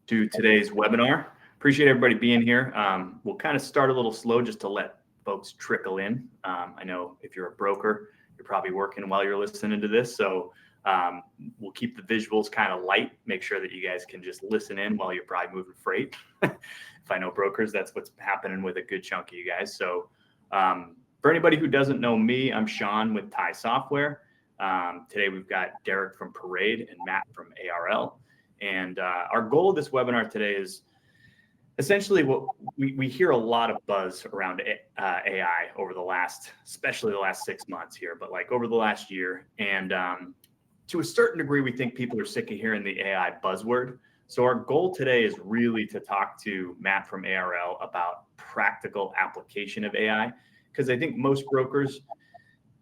to today's webinar. Appreciate everybody being here. We'll kind of start a little slow just to let folks trickle in. I know if you're a broker, you're probably working while you're listening to this. So we'll keep the visuals kind of light, make sure that you guys can just listen in while you're probably moving freight. If I know brokers, that's what's happening with a good chunk of you guys. So for anybody who doesn't know me, I'm Sean with TIE Software. Today we've got Derek from Parade and Matt from ARL. And our goal of this webinar today is essentially what we hear a lot of buzz around AI over the last, especially the last 6 months here, but like over the last year. And to a certain degree, we think people are sick of hearing the AI buzzword. So our goal today is really to talk to Matt from ARL about practical application of AI, because I think most brokers,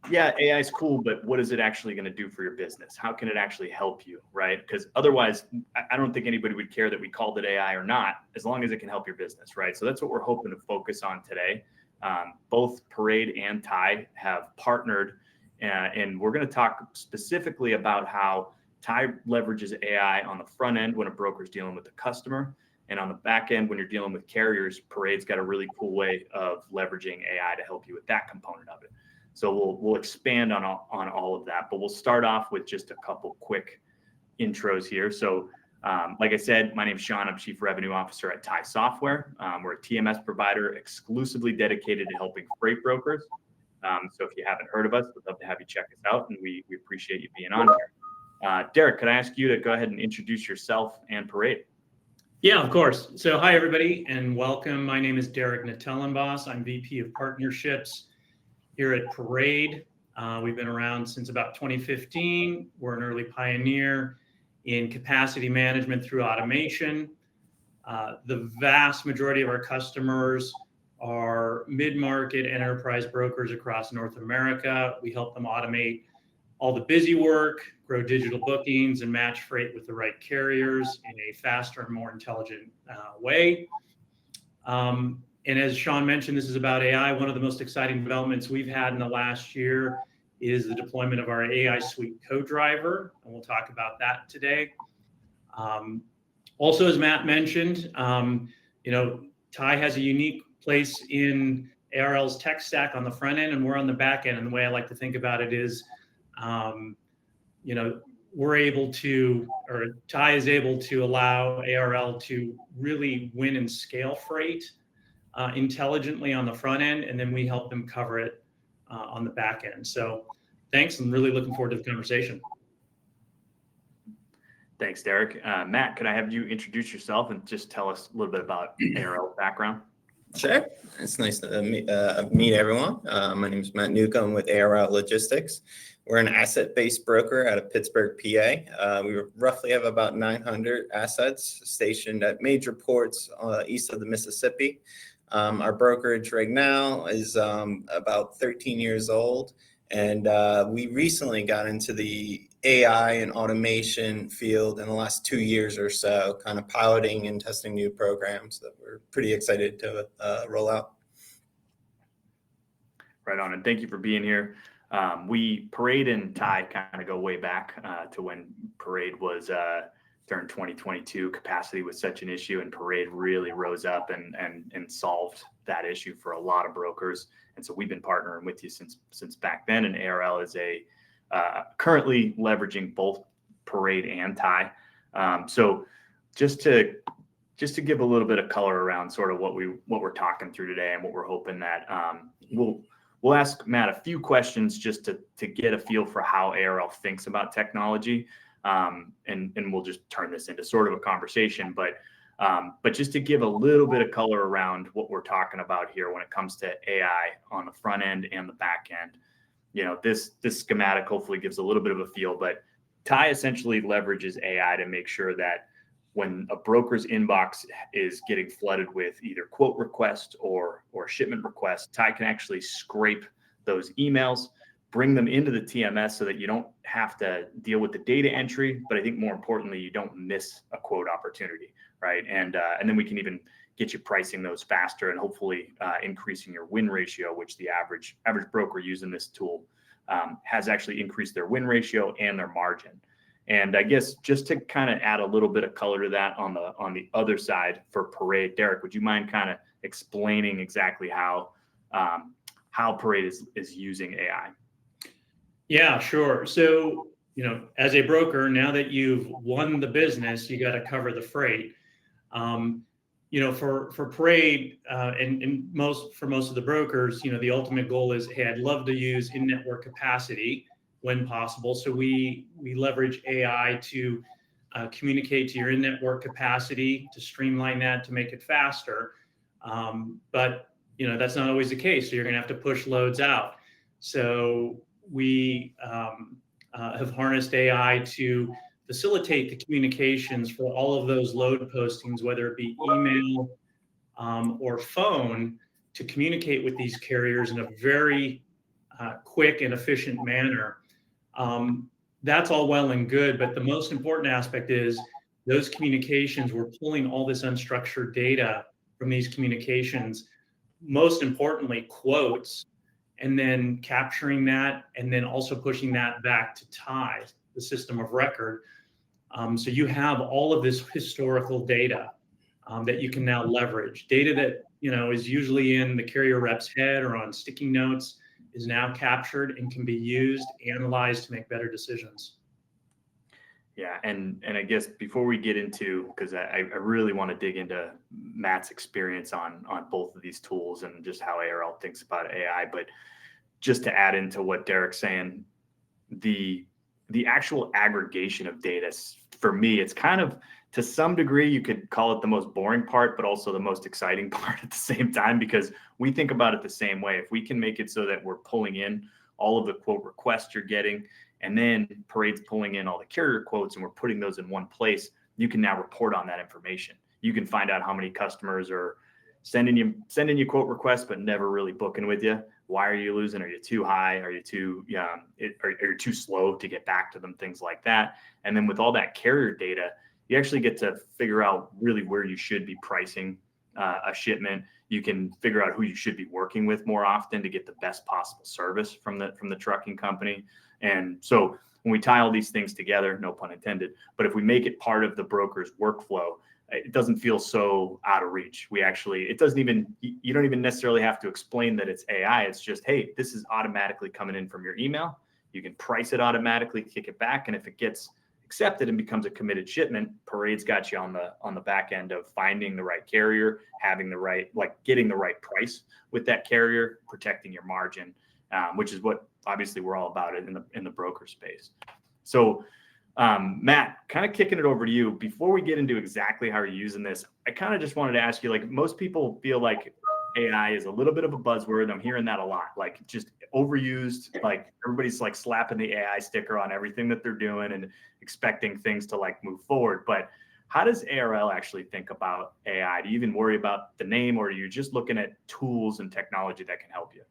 yeah, AI is cool, but what is it actually going to do for your business? How can it actually help you, right? Because otherwise, I don't think anybody would care that we called it AI or not, as long as it can help your business, right? So that's what we're hoping to focus on today. Both Parade and TIE have partnered, and we're going to talk specifically about how TIE leverages AI on the front end when a broker is dealing with the customer, and on the back end when you're dealing with carriers. Parade's got a really cool way of leveraging AI to help you with that component of it. So we'll expand on all of that, but we'll start off with just a couple quick intros here. So like I said, my name is Sean. I'm Chief Revenue Officer at TIE Software. We're a TMS provider exclusively dedicated to helping freight brokers. So if you haven't heard of us, we'd love to have you check us out, and we appreciate you being on here. Derek, could I ask you to go ahead and introduce yourself and Parade? Yeah, of course. So hi, everybody, and welcome. My name is Derek Natellenboss. I'm VP of Partnerships here at Parade. We've been around since about 2015. We're an early pioneer in capacity management through automation. The vast majority of our customers are mid-market enterprise brokers across North America. We help them automate all the busy work, grow digital bookings, and match freight with the right carriers in a faster and more intelligent way. And as Sean mentioned, this is about AI. One of the most exciting developments we've had in the last year is the deployment of our AI Suite Co-Driver, and we'll talk about that today. Also, as Matt mentioned, TIE has a unique place in ARL's tech stack on the front end, and we're on the back end. And the way I like to think about it is, we're able to, or TIE is able to allow ARL to really win and scale freight intelligently on the front end, and then we help them cover it on the back end. So thanks. I'm really looking forward to the conversation. Thanks, Derek. Matt, could I have you introduce yourself and just tell us a little bit about ARL's background? Sure. It's nice to meet everyone. My name is Matt Newcomb with ARL Logistics. We're an asset-based broker out of Pittsburgh, PA. We roughly have about 900 assets stationed at major ports east of the Mississippi. Our brokerage right now is about 13 years old, and we recently got into the AI and automation field in the last 2 years or so, kind of piloting and testing new programs that we're pretty excited to roll out. Right on, and thank you for being here. Parade and TIE kind of go way back to when Parade was during 2022. Capacity was such an issue, and Parade really rose up and solved that issue for a lot of brokers. And so we've been partnering with you since back then. And ARL is currently leveraging both Parade and TIE. So just to give a little bit of color around sort of what we're talking through today and what we're hoping that we'll ask Matt a few questions just to get a feel for how ARL thinks about technology. And we'll just turn this into sort of a conversation, but just to give a little bit of color around what we're talking about here when it comes to AI on the front end and the back end. This schematic hopefully gives a little bit of a feel, but TIE essentially leverages AI to make sure that when a broker's inbox is getting flooded with either quote request or shipment request, TIE can actually scrape those emails, bring them into the TMS so that you don't have to deal with the data entry, but I think more importantly, you don't miss a quote opportunity, right? And then we can even get you pricing those faster and hopefully increasing your win ratio, which the average broker using this tool has actually increased their win ratio and their margin. And I guess just to kind of add a little bit of color to that on the other side for Parade, Derek, would you mind kind of explaining exactly how Parade is using AI? Yeah, sure. So, as a broker, now that you've won the business, you got to cover the freight. For Parade and most of the brokers, the ultimate goal is, hey, I'd love to use in-network capacity when possible. So we leverage AI to communicate to your in-network capacity, to streamline that, to make it faster. But that's not always the case. So you're going to have to push loads out. So we have harnessed AI to facilitate the communications for all of those load postings, whether it be email or phone, to communicate with these carriers in a very quick and efficient manner. That's all well and good, but the most important aspect is those communications, we're pulling all this unstructured data from these communications, most importantly, quotes, and then capturing that, and then also pushing that back to TIE, the system of record. So you have all of this historical data that you can now leverage. Data that is usually in the carrier rep's head or on sticky notes is now captured and can be used, analyzed to make better decisions. Yeah, and I guess before we get into, because I really want to dig into Matt's experience on both of these tools and just how ARL thinks about AI, but just to add into what Derek's saying, the actual aggregation of data, for me, it's kind of, to some degree, you could call it the most boring part, but also the most exciting part at the same time, because we think about it the same way. If we can make it so that we're pulling in all of the quote requests you're getting, and then Parade's pulling in all the carrier quotes, and we're putting those in one place, you can now report on that information. You can find out how many customers are sending you quote requests, but never really booking with you. Why are you losing? Are you too high? Are you too are you too slow to get back to them? Things like that. And then with all that carrier data, you actually get to figure out really where you should be pricing a shipment. You can figure out who you should be working with more often to get the best possible service from the trucking company. And so when we tie all these things together, no pun intended, but if we make it part of the broker's workflow, it doesn't feel so out of reach. You don't even necessarily have to explain that it's AI. It's just, hey, this is automatically coming in from your email. You can price it automatically, kick it back. And if it gets accepted and becomes a committed shipment, Parade's got you on the back end of finding the right carrier, having the right, getting the right price with that carrier, protecting your margin, which is what obviously we're all about it in the broker space. So Matt, kind of kicking it over to you. Before we get into exactly how you're using this, I kind of just wanted to ask you, most people feel like AI is a little bit of a buzzword. I'm hearing that a lot, just overused, everybody's slapping the AI sticker on everything that they're doing and expecting things to move forward. But how does ARL actually think about AI? Do you even worry about the name, or are you just looking at tools and technology that can help you?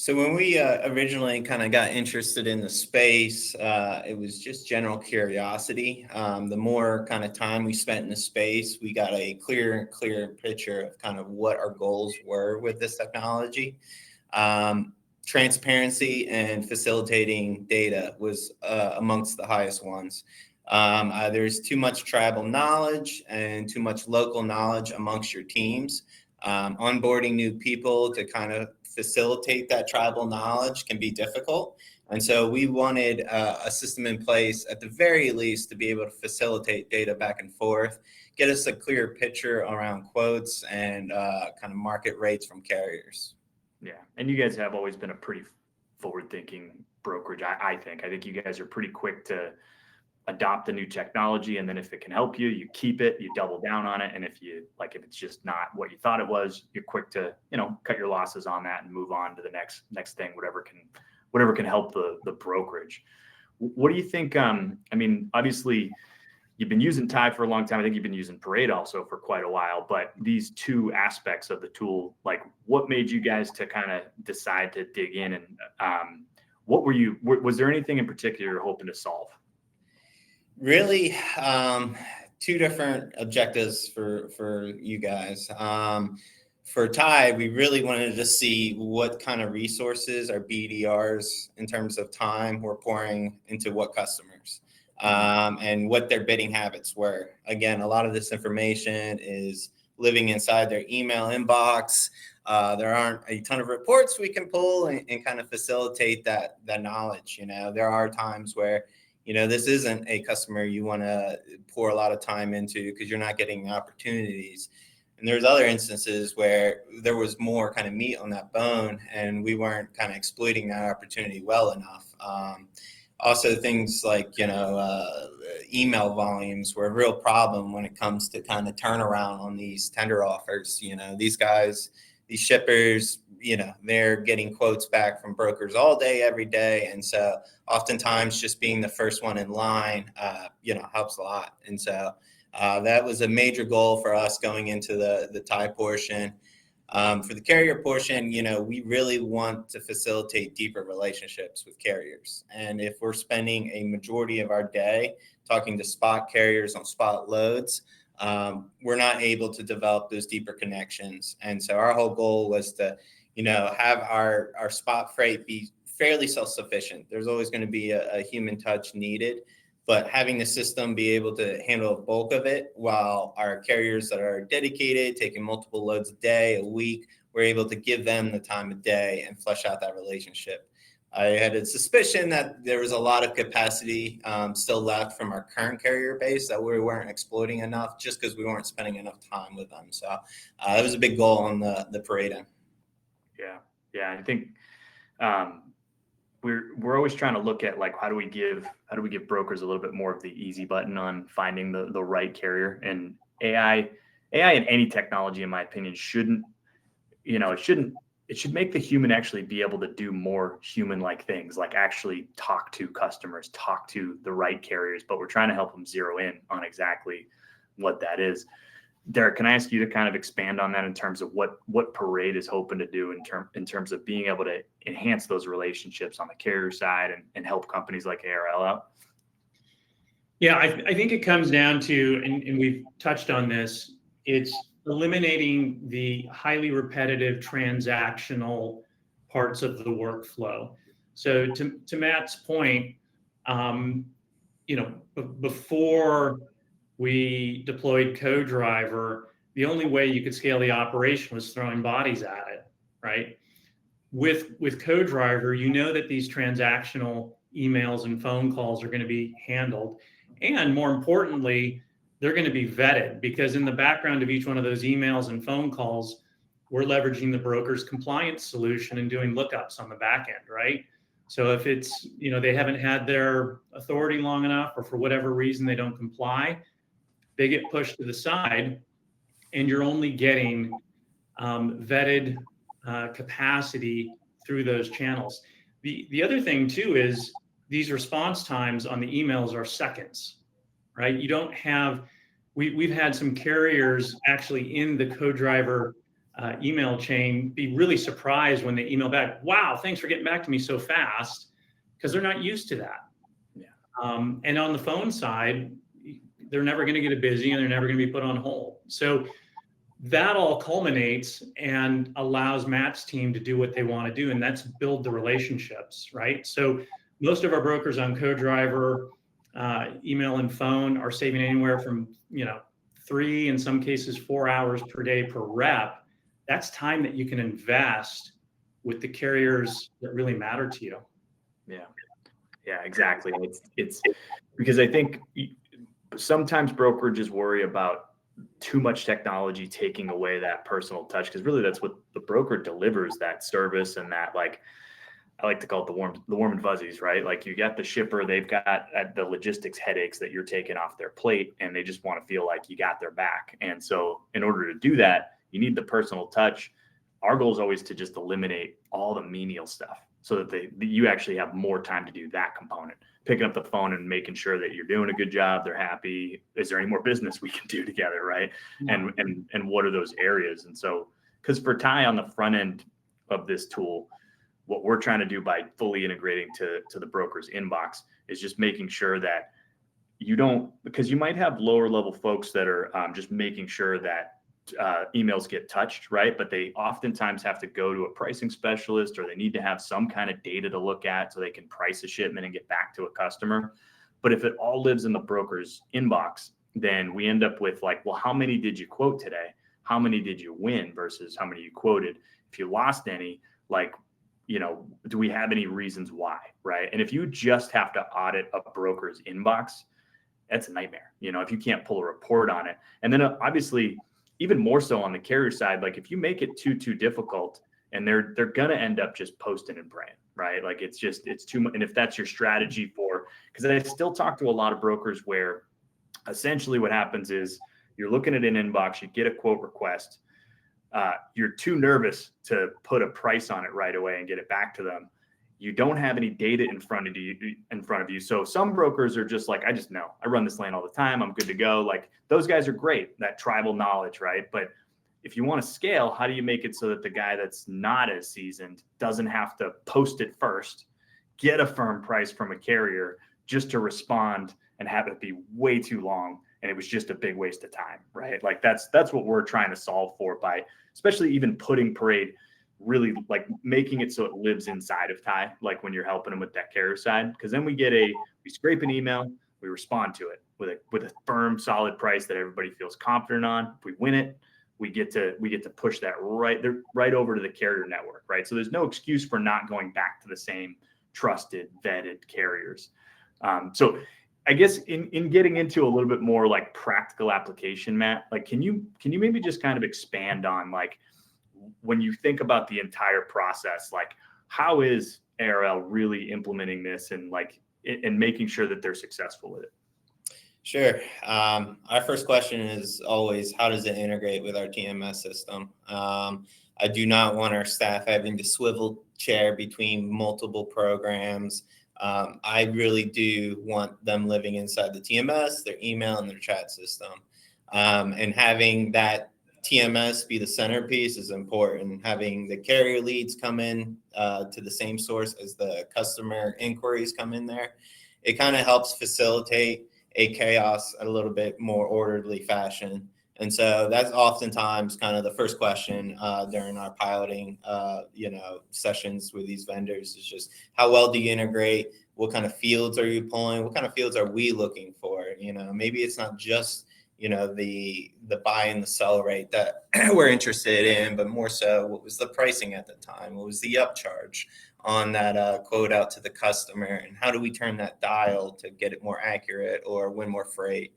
So when we originally kind of got interested in the space, it was just general curiosity. The more kind of time we spent in the space, we got a clear picture of kind of what our goals were with this technology. Transparency and facilitating data was amongst the highest ones. There's too much tribal knowledge and too much local knowledge amongst your teams. Onboarding new people to kind of facilitate that tribal knowledge can be difficult. And so we wanted a system in place, at the very least, to be able to facilitate data back and forth, get us a clear picture around quotes and kind of market rates from carriers. Yeah. And you guys have always been a pretty forward-thinking brokerage, I think. I think you guys are pretty quick to adopt the new technology, and then if it can help you, you keep it, you double down on it. And if it's just not what you thought it was, you're quick to, cut your losses on that and move on to the next thing, whatever can help the brokerage. What do you think? Obviously you've been using TIE for a long time. I think you've been using Parade also for quite a while, but these two aspects of the tool, what made you guys to kind of decide to dig in, and was there anything in particular you're hoping to solve? Really, two different objectives for you guys. For TIE, we really wanted to see what kind of resources our BDRs, in terms of time, were pouring into what customers. and what their bidding habits were. Again, a lot of this information is living inside their email inbox. There aren't a ton of reports we can pull and kind of facilitate that knowledge. There are times where, this isn't a customer you want to pour a lot of time into because you're not getting opportunities. And there's other instances where there was more kind of meat on that bone and we weren't kind of exploiting that opportunity well enough. Also, things like, email volumes were a real problem when it comes to kind of turnaround on these tender offers. These guys, these shippers, they're getting quotes back from brokers all day, every day. And so oftentimes just being the first one in line, helps a lot. And so that was a major goal for us going into the tie portion. For the carrier portion, we really want to facilitate deeper relationships with carriers. And if we're spending a majority of our day talking to spot carriers on spot loads, we're not able to develop those deeper connections. And so our whole goal was to, have our spot freight be fairly self-sufficient. There's always going to be a human touch needed, but having the system be able to handle a bulk of it while our carriers that are dedicated, taking multiple loads a day, a week, we're able to give them the time of day and flesh out that relationship. I had a suspicion that there was a lot of capacity still left from our current carrier base that we weren't exploiting enough just because we weren't spending enough time with them. So that was a big goal on the parade end. Yeah. I think we're always trying to look at, like, how do we give brokers a little bit more of the easy button on finding the right carrier. And AI and any technology, in my opinion, it should make the human actually be able to do more human-like things, like actually talk to customers, talk to the right carriers, but we're trying to help them zero in on exactly what that is. Derek, can I ask you to kind of expand on that in terms of what Parade is hoping to do in terms of being able to enhance those relationships on the carrier side and help companies like ARL out? Yeah, I think it comes down to, and we've touched on this, it's eliminating the highly repetitive transactional parts of the workflow. So to Matt's point, before we deployed Co-Driver, the only way you could scale the operation was throwing bodies at it, right? With Co-Driver, that these transactional emails and phone calls are going to be handled. And more importantly, they're going to be vetted, because in the background of each one of those emails and phone calls, we're leveraging the broker's compliance solution and doing lookups on the back end, right? So if it's, they haven't had their authority long enough, or for whatever reason they don't comply, they get pushed to the side, and you're only getting vetted capacity through those channels. The other thing too is these response times on the emails are seconds, right? You don't have, we've had some carriers actually in the Co-Driver email chain be really surprised when they email back, wow, thanks for getting back to me so fast, because they're not used to that. Yeah. And on the phone side, they're never going to get it busy and they're never going to be put on hold. So that all culminates and allows Matt's team to do what they want to do, and that's build the relationships, right? So most of our brokers on Co-Driver, email and phone, are saving anywhere from 3, in some cases 4 hours per day per rep. That's time that you can invest with the carriers that really matter to you. Yeah, exactly. It's because I think sometimes brokerages worry about too much technology taking away that personal touch, because really that's what the broker delivers, that service and that, like, I like to call it the warm and fuzzies, right? Like, you got the shipper, they've got the logistics headaches that you're taking off their plate, and they just want to feel like you got their back. And so in order to do that, you need the personal touch. Our goal is always to just eliminate all the menial stuff so that you actually have more time to do that component, picking up the phone and making sure that you're doing a good job, they're happy. Is there any more business we can do together, right? And what are those areas? And so, because for Ty, on the front end of this tool, what we're trying to do by fully integrating to the broker's inbox is just making sure that you don't, because you might have lower level folks that are just making sure that emails get touched, right? But they oftentimes have to go to a pricing specialist, or they need to have some kind of data to look at so they can price a shipment and get back to a customer. But if it all lives in the broker's inbox, then we end up with like, well, how many did you quote today? How many did you win versus how many you quoted? If you lost any, like, do we have any reasons why, right? And if you just have to audit a broker's inbox, that's a nightmare. If you can't pull a report on it. And then obviously, even more so on the carrier side, like if you make it too difficult, and they're going to end up just posting and praying, right? Like it's too much. And if that's your strategy because I still talk to a lot of brokers where essentially what happens is you're looking at an inbox, you get a quote request, you're too nervous to put a price on it right away and get it back to them. You don't have any data in front of you. So some brokers are just like, I just know, I run this lane all the time, I'm good to go. Like those guys are great, that tribal knowledge, right? But if you want to scale, how do you make it so that the guy that's not as seasoned doesn't have to post it first, get a firm price from a carrier just to respond and have it be way too long? And it was just a big waste of time, right? Like that's what we're trying to solve for by especially even putting Parade, really like making it so it lives inside of Ty, like when you're helping them with that carrier side. Because then we scrape an email, we respond to it with a firm, solid price that everybody feels confident on. If we win it, we get to push that right over to the carrier network, right? So there's no excuse for not going back to the same trusted, vetted carriers. So I guess in getting into a little bit more like practical application, Matt, like can you maybe just kind of expand on like when you think about the entire process, like how is ARL really implementing this and like and making sure that they're successful with it? Sure. Our first question is always, how does it integrate with our TMS system? I do not want our staff having to swivel chair between multiple programs. I really do want them living inside the TMS, their email, and their chat system. And having that TMS be the centerpiece is important. Having the carrier leads come in to the same source as the customer inquiries come in there, it kind of helps facilitate a chaos a little bit more orderly fashion. And so that's oftentimes kind of the first question during our piloting, sessions with these vendors is just how well do you integrate? What kind of fields are you pulling? What kind of fields are we looking for? Maybe it's not just, the buy and the sell rate that we're interested in, but more so what was the pricing at the time? What was the upcharge on that quote out to the customer? And how do we turn that dial to get it more accurate or win more freight?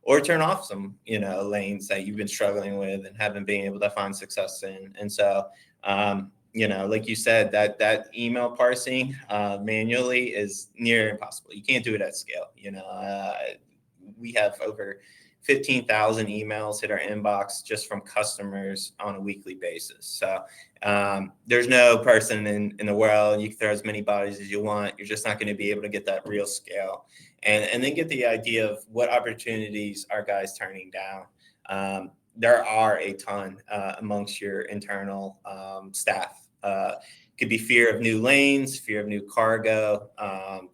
Or turn off some, lanes that you've been struggling with and haven't been able to find success in. And so, like you said, that email parsing manually is near impossible. You can't do it at scale. We have over 15,000 emails hit our inbox just from customers on a weekly basis. So there's no person in the world, you can throw as many bodies as you want, you're just not going to be able to get that real scale. And then get the idea of what opportunities are guys turning down. There are a ton amongst your internal staff. Could be fear of new lanes, fear of new cargo,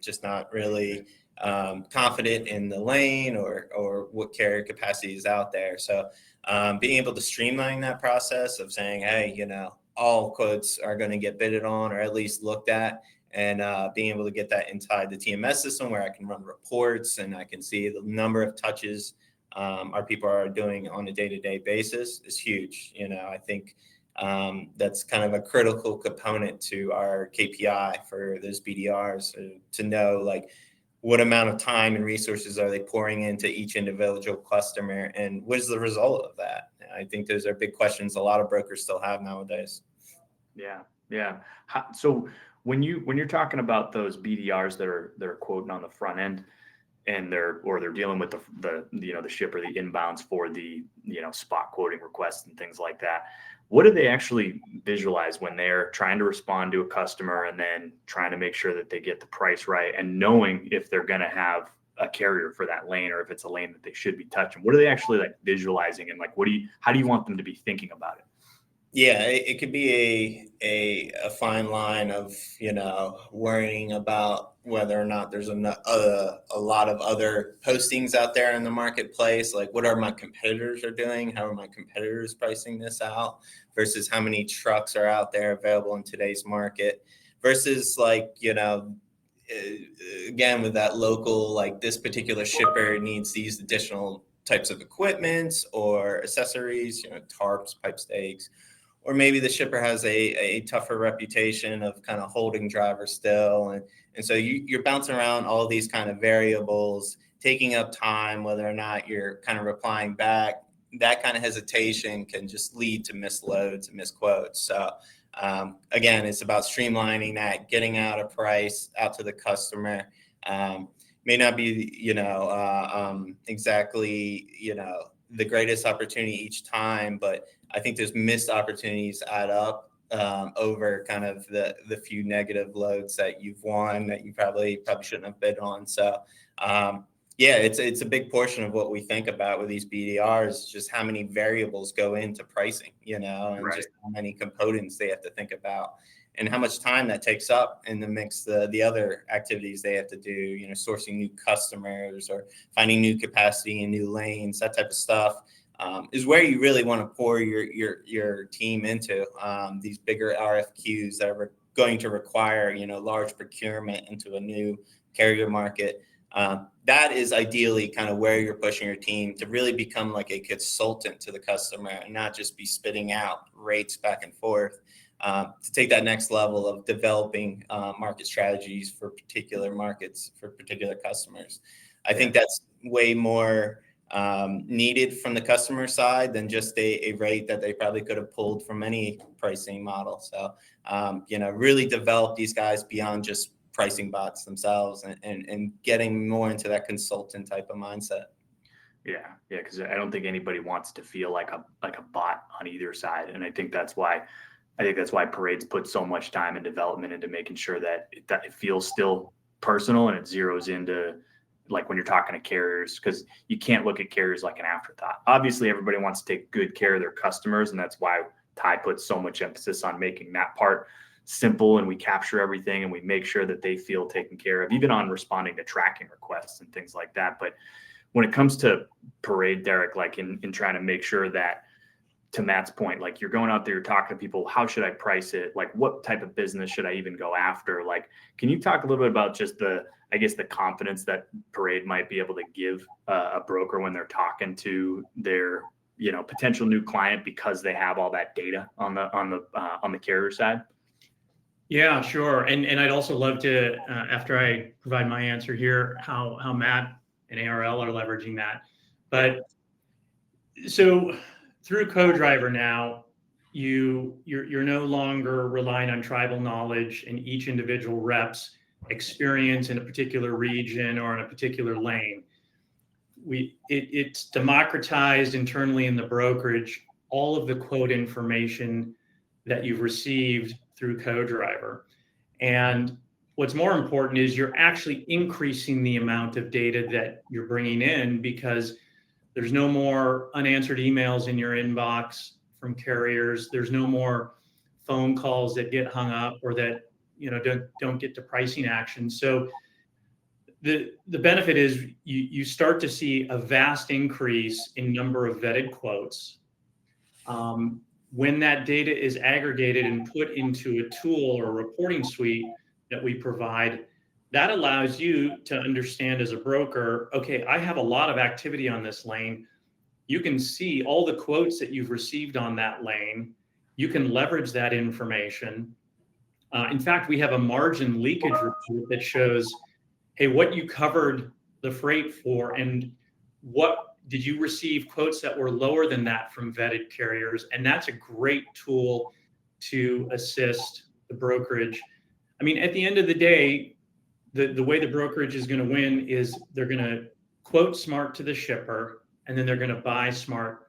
just not really confident in the lane or what carrier capacity is out there. So being able to streamline that process of saying, hey, all quotes are going to get bidded on or at least looked at, and being able to get that inside the TMS system where I can run reports and I can see the number of touches our people are doing on a day-to-day basis is huge. I think that's kind of a critical component to our KPI for those BDRs to know like what amount of time and resources are they pouring into each individual customer and what is the result of that? I think those are big questions a lot of brokers still have nowadays. Yeah. So when you're talking about those BDRs that are quoting on the front end and they're dealing with the ship or the inbounds for the spot quoting requests and things like that, what do they actually visualize when they're trying to respond to a customer and then trying to make sure that they get the price right and knowing if they're going to have a carrier for that lane or if it's a lane that they should be touching? What are they actually like visualizing, and like how do you want them to be thinking about it? Yeah, it could be a fine line of, worrying about whether or not there's a lot of other postings out there in the marketplace. Like, what are my competitors are doing? How are my competitors pricing this out versus how many trucks are out there available in today's market versus like, again, with that local, like this particular shipper needs these additional types of equipment or accessories, tarps, pipe stakes, or maybe the shipper has a tougher reputation of kind of holding drivers still. And so you're bouncing around all these kind of variables, taking up time, whether or not you're kind of replying back. That kind of hesitation can just lead to misloads and misquotes. So again, it's about streamlining that, getting out a price out to the customer. May not be, exactly, the greatest opportunity each time, but I think those missed opportunities add up over kind of the few negative loads that you've won that you probably shouldn't have bid on. So yeah, it's a big portion of what we think about with these BDRs, just how many variables go into pricing, and Right. just how many components they have to think about and how much time that takes up in the mix, the other activities they have to do, sourcing new customers or finding new capacity in new lanes, that type of stuff. Is where you really want to pour your team into these bigger RFQs that are going to require, large procurement into a new carrier market. That is ideally kind of where you're pushing your team to really become like a consultant to the customer and not just be spitting out rates back and forth. To take that next level of developing market strategies for particular markets, for particular customers. I think that's way more needed from the customer side than just a rate that they probably could have pulled from any pricing model. So, really develop these guys beyond just pricing bots themselves and getting more into that consultant type of mindset. Yeah, because I don't think anybody wants to feel like a bot on either side, and I think that's why Parade's put so much time and development into making sure that it feels still personal and it zeroes into like when you're talking to carriers, because you can't look at carriers like an afterthought. Obviously, everybody wants to take good care of their customers, and that's why Ty puts so much emphasis on making that part simple, and we capture everything and we make sure that they feel taken care of, even on responding to tracking requests and things like that. But when it comes to Parade, Derek, like in trying to make sure that, to Matt's point, like you're going out there, you're talking to people, how should I price it? Like what type of business should I even go after? Like, can you talk a little bit about just the confidence that Parade might be able to give a broker when they're talking to their, potential new client because they have all that data on the carrier side? Yeah, sure. And I'd also love to, after I provide my answer here, how Matt and ARL are leveraging that. But so through Co-Driver now, you're no longer relying on tribal knowledge and each individual rep's experience in a particular region or in a particular lane. It's democratized internally in the brokerage all of the quote information that you've received through Co-Driver. And what's more important is you're actually increasing the amount of data that you're bringing in, because there's no more unanswered emails in your inbox from carriers. There's no more phone calls that get hung up or that don't get to pricing action. So the benefit is you start to see a vast increase in number of vetted quotes. When that data is aggregated and put into a tool or a reporting suite that we provide, that allows you to understand as a broker, okay, I have a lot of activity on this lane. You can see all the quotes that you've received on that lane. You can leverage that information. In fact, we have a margin leakage report that shows, hey, what you covered the freight for, and what did you receive quotes that were lower than that from vetted carriers? And that's a great tool to assist the brokerage. I mean, at the end of the day, the way the brokerage is going to win is they're going to quote smart to the shipper, and then they're going to buy smart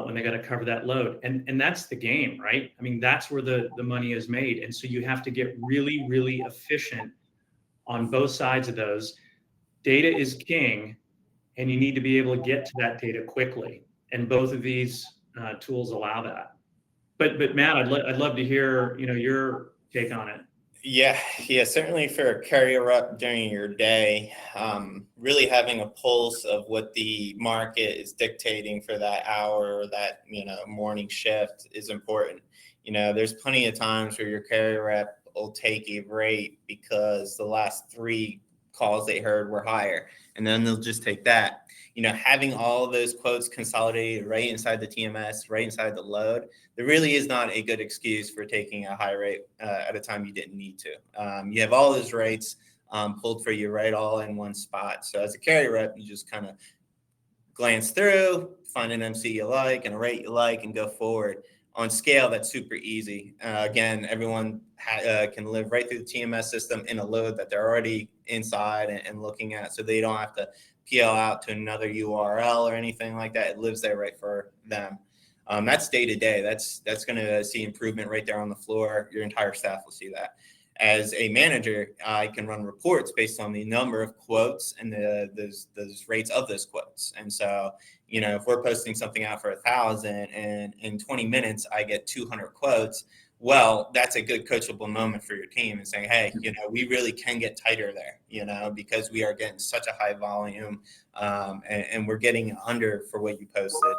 when they got to cover that load. And that's the game, right? I mean, that's where the money is made. And so you have to get really, really efficient on both sides of those. Data is king, and you need to be able to get to that data quickly. And both of these tools allow that. But Matt, I'd love to hear your take on it. Yeah, certainly for a carrier rep during your day, really having a pulse of what the market is dictating for that hour or that morning shift is important. There's plenty of times where your carrier rep will take a rate because the last 3 calls they heard were higher, and then they'll just take that. Having all of those quotes consolidated right inside the TMS, right inside the load, there really is not a good excuse for taking a high rate at a time you didn't need to. You have all those rates pulled for you right all in one spot. So as a carrier rep, you just kind of glance through, find an MC you like and a rate you like, and go forward. On scale, that's super easy. Again, everyone can live right through the TMS system in a load that they're already inside and looking at, so they don't have to PL out to another URL or anything like that. It lives there right for them. That's day to day. That's going to see improvement right there on the floor. Your entire staff will see that. As a manager, I can run reports based on the number of quotes and those rates of those quotes. And so, if we're posting something out for 1,000 and in 20 minutes I get 200 quotes, well, that's a good coachable moment for your team and saying, hey, we really can get tighter there, because we are getting such a high volume and we're getting under for what you posted.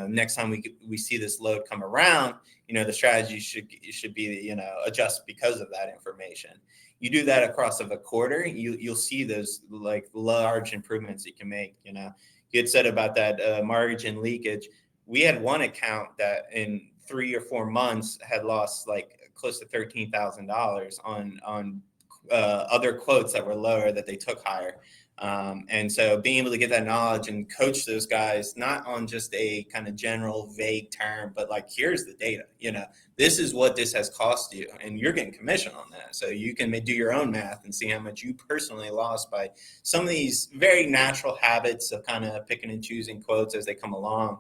Next time we see this load come around, the strategy should be, adjust because of that information. You do that across of a quarter, you'll see those like large improvements you can make. You had said about that margin leakage. We had one account that in 3 or 4 months had lost like close to $13,000 on other quotes that were lower that they took higher. And so being able to get that knowledge and coach those guys, not on just a kind of general vague term, but like, here's the data, this is what this has cost you, and you're getting commission on that. So you can do your own math and see how much you personally lost by some of these very natural habits of kind of picking and choosing quotes as they come along.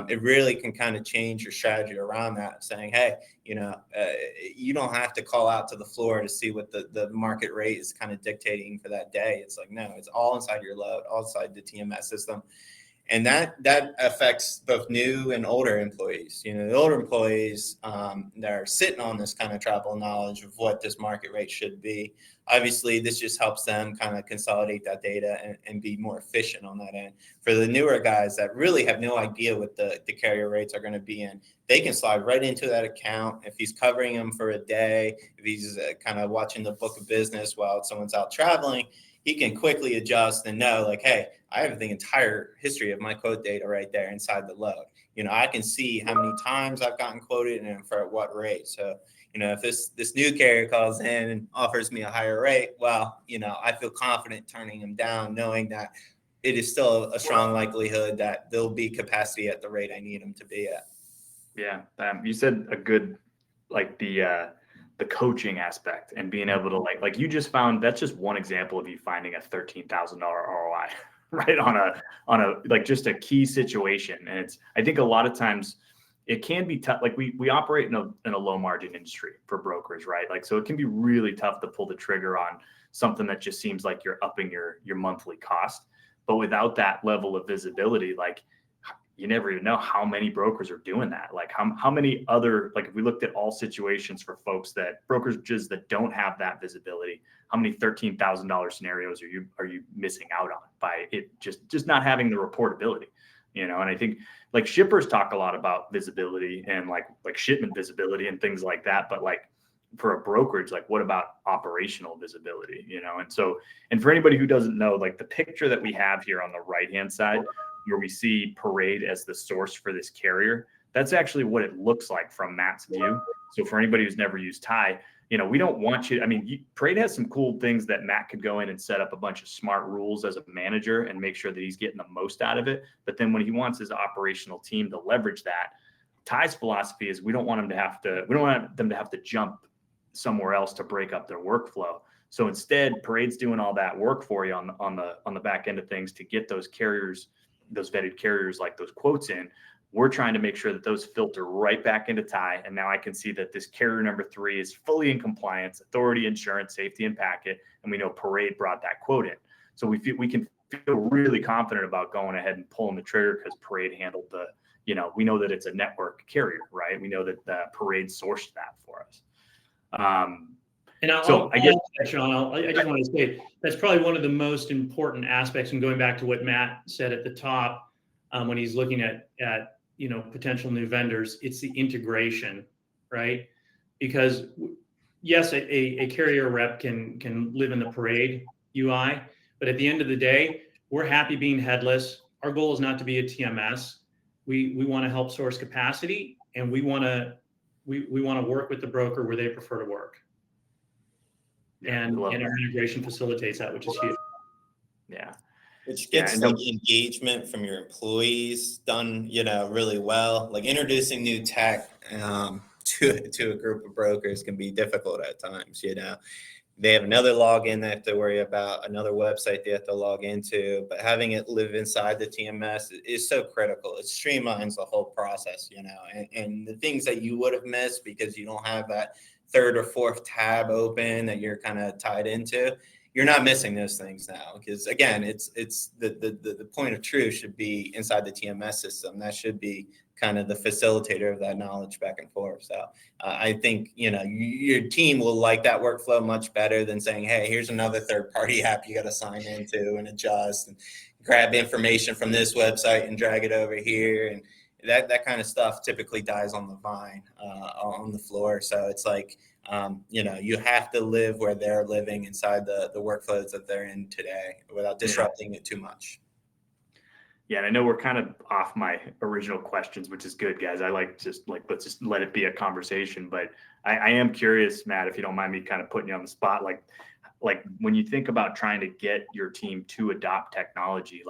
It really can kind of change your strategy around that, saying, hey, you don't have to call out to the floor to see what the market rate is kind of dictating for that day. It's like, no, it's all inside your load, all inside the TMS system. And that affects both new and older employees. The older employees that are sitting on this kind of travel knowledge of what this market rate should be. Obviously, this just helps them kind of consolidate that data and be more efficient on that end. For the newer guys that really have no idea what the carrier rates are going to be in, they can slide right into that account. If he's covering them for a day, if he's kind of watching the book of business while someone's out traveling, he can quickly adjust and know, like, hey, I have the entire history of my quote data right there inside the load. I can see how many times I've gotten quoted and for what rate. So, if this new carrier calls in and offers me a higher rate, well, I feel confident turning him down, knowing that it is still a strong likelihood that there'll be capacity at the rate I need him to be at. Yeah. You said a good, like the coaching aspect and being able to like you just found, that's just one example of you finding a $13,000 ROI, right? On a like just a key situation. And I think a lot of times it can be tough. Like we operate in a low margin industry for brokers, right? Like, so it can be really tough to pull the trigger on something that just seems like you're upping your monthly cost. But without that level of visibility, like, you never even know how many brokers are doing that. Like how many other, like if we looked at all situations for brokerages that don't have that visibility, how many $13,000 scenarios are you missing out on by it just not having the reportability, And I think like shippers talk a lot about visibility and like shipment visibility and things like that. But like for a brokerage, like what about operational visibility, and for anybody who doesn't know, like the picture that we have here on the right-hand side, where we see Parade as the source for this carrier, that's actually what it looks like from Matt's view. So for anybody who's never used Ty, we don't want you, Parade has some cool things that Matt could go in and set up a bunch of smart rules as a manager and make sure that he's getting the most out of it. But then when he wants his operational team to leverage that, Ty's philosophy is we don't want them to have to jump somewhere else to break up their workflow. So instead, Parade's doing all that work for you on the back end of things to get those carriers, those vetted carriers, like those quotes in. We're trying to make sure that those filter right back into Ty. And now I can see that this carrier number 3 is fully in compliance, authority, insurance, safety, and packet. And we know Parade brought that quote in. So we can feel really confident about going ahead and pulling the trigger because Parade handled we know that it's a network carrier, right? We know that Parade sourced that for us. And I just want to say that's probably one of the most important aspects. And going back to what Matt said at the top, when he's looking at potential new vendors, it's the integration, right? Because yes, a carrier rep can live in the Parade UI, but at the end of the day, we're happy being headless. Our goal is not to be a TMS. We want to help source capacity, and we want to work with the broker where they prefer to work. And our integration facilitates that, which is huge. Yeah. Which gets like engagement from your employees done, really well. Like introducing new tech to a group of brokers can be difficult at times. They have another login they have to worry about, another website they have to log into, but having it live inside the TMS is so critical. It streamlines the whole process, and the things that you would have missed because you don't have that third or fourth tab open that you're kind of tied into. You're not missing those things now because again, it's the point of truth should be inside the TMS system. That should be kind of the facilitator of that knowledge back and forth. So I think, your team will like that workflow much better than saying, hey, here's another third-party app you got to sign into and adjust and grab information from this website and drag it over here. And that kind of stuff typically dies on the vine, on the floor. So it's like, you have to live where they're living inside the workflows that they're in today without disrupting it too much. Yeah, and I know we're kind of off my original questions, which is good, guys. I let's just let it be a conversation. But I am curious, Matt, if you don't mind me kind of putting you on the spot, like when you think about trying to get your team to adopt technology,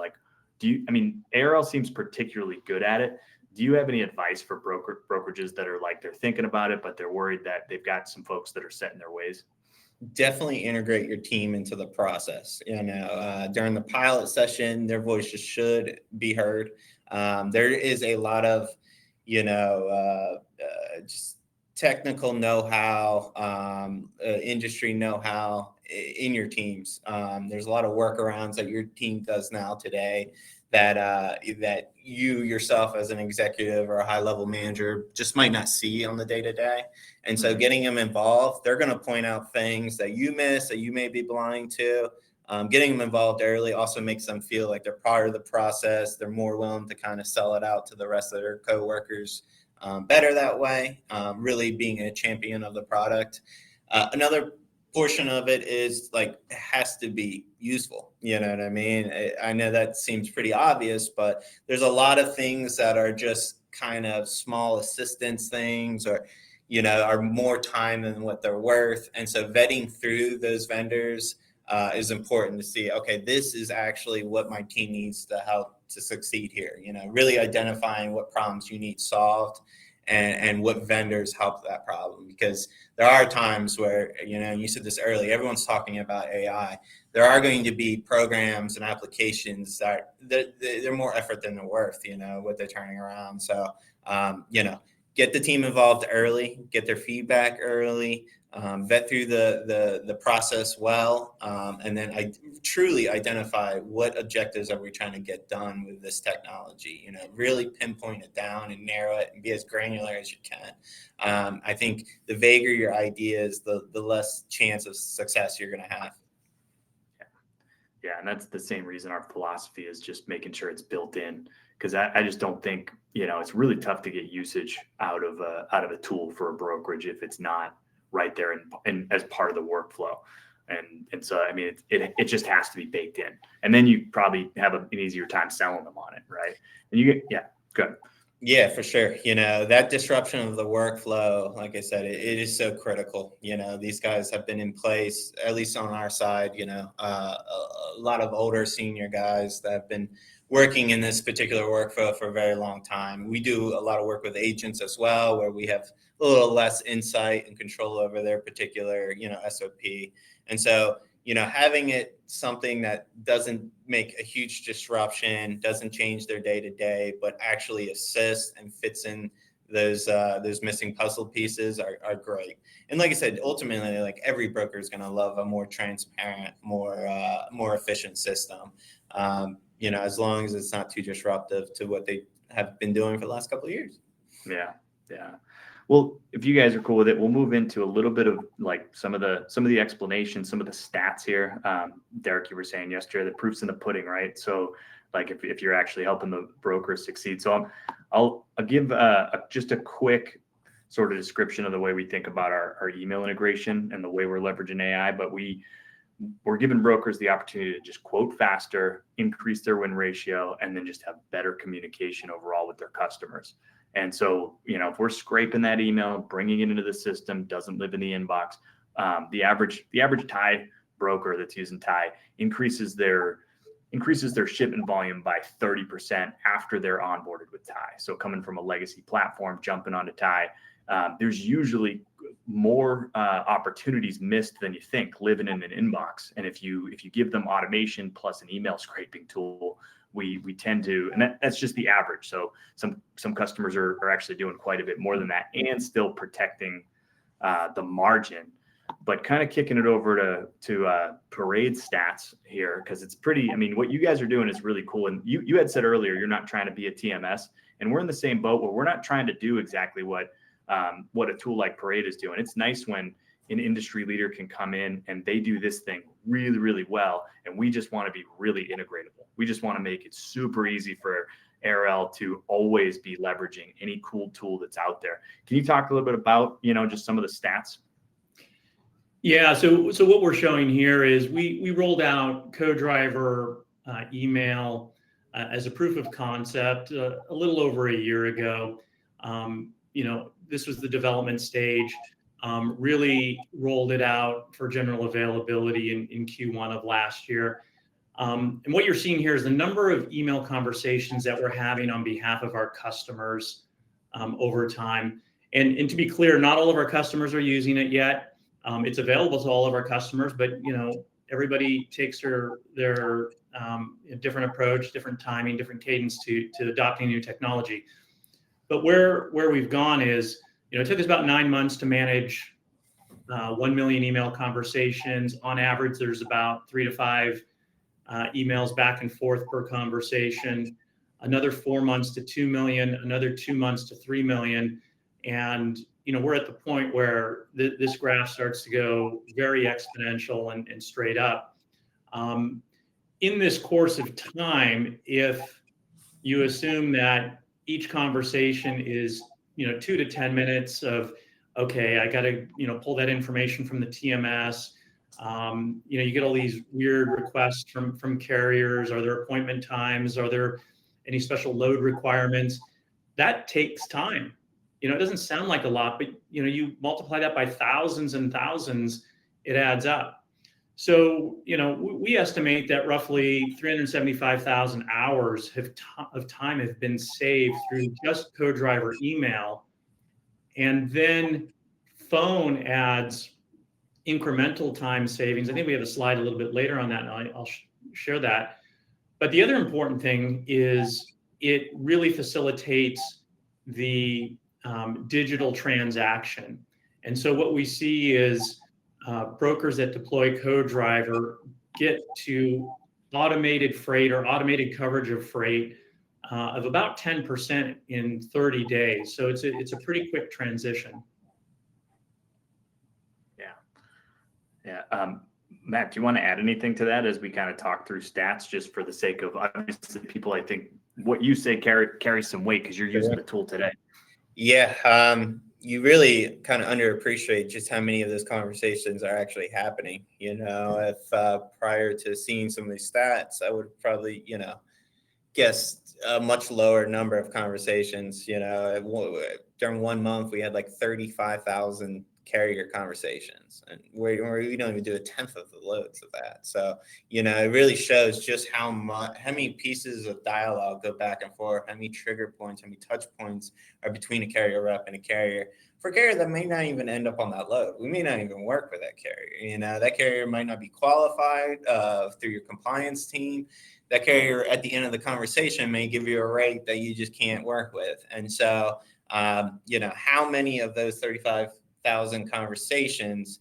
ARL seems particularly good at it. Do you have any advice for brokerages that are they're thinking about it, but they're worried that they've got some folks that are set in their ways? Definitely integrate your team into the process. During the pilot session, their voices should be heard. There is a lot of, just technical know-how, industry know-how in your teams. There's a lot of workarounds that your team does now today that you yourself as an executive or a high-level manager just might not see on the day-to-day. And so getting them involved, they're going to point out things that you miss, that you may be blind to. Getting them involved early also makes them feel like they're part of the process. They're more willing to kind of sell it out to the rest of their coworkers better that way, really being a champion of the product. Another portion of it is it has to be useful. You know what I mean? I know that seems pretty obvious, but there's a lot of things that are just kind of small assistance things or, are more time than what they're worth. And so vetting through those vendors is important to see, okay, this is actually what my team needs to help to succeed here. Really identifying what problems you need solved and what vendors help that problem. Because there are times where, you said this earlier, everyone's talking about AI. There are going to be programs and applications that they're more effort than they're worth, what they're turning around. So, get the team involved early, get their feedback early, vet through the process well, and then I truly identify what objectives are we trying to get done with this technology. Really pinpoint it down and narrow it and be as granular as you can. I think the vaguer your ideas, the less chance of success you're going to have. Yeah, and that's the same reason our philosophy is just making sure it's built in. Because I just don't think, it's really tough to get usage out of a tool for a brokerage if it's not right there and as part of the workflow. And so, I mean, it just has to be baked in. And then you probably have an easier time selling them on it, right? And good. Yeah, for sure. That disruption of the workflow, like I said, it is so critical. These guys have been in place, at least on our side, a lot of older senior guys that have been working in this particular workflow for a very long time. We do a lot of work with agents as well, where we have a little less insight and control over their particular, SOP. And so, having it something that doesn't make a huge disruption, doesn't change their day to day, but actually assists and fits in those missing puzzle pieces are great. And like I said, ultimately, every broker is going to love a more transparent, more efficient system. As long as it's not too disruptive to what they have been doing for the last couple of years. Yeah. Well, if you guys are cool with it, we'll move into a little bit of some of the explanations, some of the stats here. Derek, you were saying yesterday, the proof's in the pudding, right? So if you're actually helping the brokers succeed. So I'll give just a quick sort of description of the way we think about our email integration and the way we're leveraging AI, but we're giving brokers the opportunity to just quote faster, increase their win ratio, and then just have better communication overall with their customers. And so, if we're scraping that email, bringing it into the system, doesn't live in the inbox, the average tie broker that's using tie increases their shipment volume by 30% after they're onboarded with tie. So coming from a legacy platform, jumping onto tie, there's usually more opportunities missed than you think living in an inbox. And if you give them automation plus an email scraping tool, we tend to, and that's just the average. So some customers are actually doing quite a bit more than that and still protecting the margin. But kind of kicking it over to Parade stats here, because it's pretty, what you guys are doing is really cool. And you had said earlier, you're not trying to be a TMS, and we're in the same boat where we're not trying to do exactly what a tool like Parade is doing. It's nice when an industry leader can come in and they do this thing really, really well. And we just want to be really integratable. We just want to make it super easy for ARL to always be leveraging any cool tool that's out there. Can you talk a little bit about, just some of the stats? Yeah, so what we're showing here is we rolled out Co-Driver email as a proof of concept a little over a year ago. This was the development stage. Really rolled it out for general availability in Q1 of last year. And what you're seeing here is the number of email conversations that we're having on behalf of our customers over time. And to be clear, not all of our customers are using it yet. It's available to all of our customers, but everybody takes their different approach, different timing, different cadence to adopting new technology. But where we've gone is, it took us about 9 months to manage 1 million email conversations. On average, there's about 3 to 5 emails back and forth per conversation. Another 4 months to 2 million, another 2 months to 3 million. And we're at the point where this graph starts to go very exponential and straight up. In this course of time, if you assume that each conversation is 2 to 10 minutes of, okay, I got to pull that information from the TMS. You get all these weird requests from carriers. Are there appointment times? Are there any special load requirements? That takes time. It doesn't sound like a lot, but you multiply that by thousands and thousands, it adds up. So we estimate that roughly 375,000 hours of time have been saved through just Co-Driver email, and then phone adds incremental time savings. I think we have a slide a little bit later on that, and I'll share that. But the other important thing is it really facilitates the digital transaction. And so what we see is brokers that deploy Co-Driver get to automated freight or automated coverage of freight of about 10% in 30 days. So it's a pretty quick transition. Yeah. Matt, do you want to add anything to that as we kind of talk through stats, just for the sake of, obviously, people, I think what you say carries some weight because you're using the tool today. Yeah. You really kind of underappreciate just how many of those conversations are actually happening. If prior to seeing some of these stats, I would probably, guess a much lower number of conversations. During 1 month, we had like 35,000 carrier conversations, and we don't even do a tenth of the loads of that. So, it really shows just how many pieces of dialogue go back and forth, how many trigger points, how many touch points are between a carrier rep and a carrier. For a carrier that may not even end up on that load, we may not even work with that carrier. That carrier might not be qualified through your compliance team. That carrier at the end of the conversation may give you a rate that you just can't work with. And so, how many of those 35,000 conversations